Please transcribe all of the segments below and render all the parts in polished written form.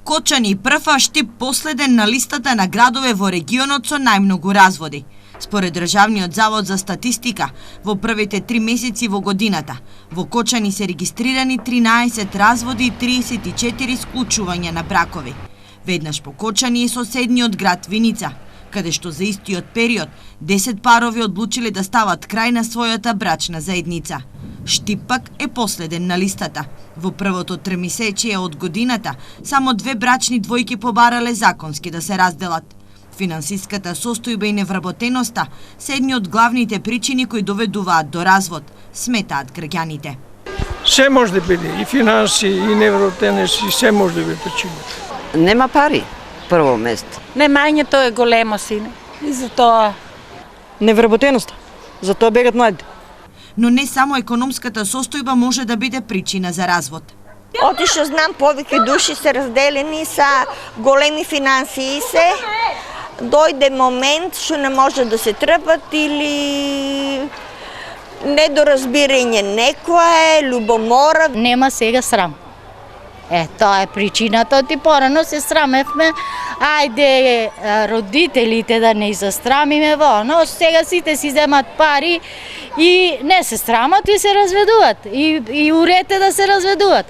Кочани прв, а Штип последен на листата на градове во регионот со најмногу разводи. Според Државниот завод за статистика, во првите 3 месеци во годината, во Кочани се регистрирани 13 разводи и 34 склучувања на бракови. Веднаш по Кочани е соседниот град Виница, каде што за истиот период 10 парови одлучиле да стават крај на својата брачна заедница. Штип пак е последен на листата. Во првото тремесечие од годината, само 2 брачни двојки побарале законски да се разделат. Финансиската состојба и невработеноста се едни од главните причини кои доведуваат до развод, сметаат граѓаните. Се може да биде, и финанси, и невработеност, и се може да биде причина. Нема пари, прво место. Немањето е големо, сине, и затоа... Невработеноста, затоа бегат младите. Но не само економската состојба може да биде причина за развод. Отишо знам повеќе души се разделени са големи финансии се. Дојде момент што не може да се трпат или недоразбирање некое, љубомора. Нема сега срам. Тоа е причината. Ти порано се срамевме, ајде родителите да не застрамиме во, но сега сите си земат пари и не се срамат и се разведуваат. И урете да се разведуваат.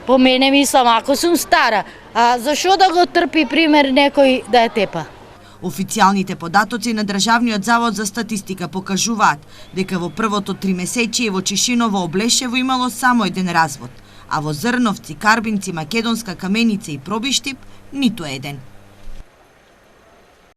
По мене мислам, ако сум стара, зашо да го трпи пример некој да е тепа? Официјалните податоци на Државниот завод за статистика покажуваат дека во првото тримесечие во Чешиново Облешево имало само еден развод, а во Зрновци, Карбинци, Македонска Каменица и Пробиштип ниту еден.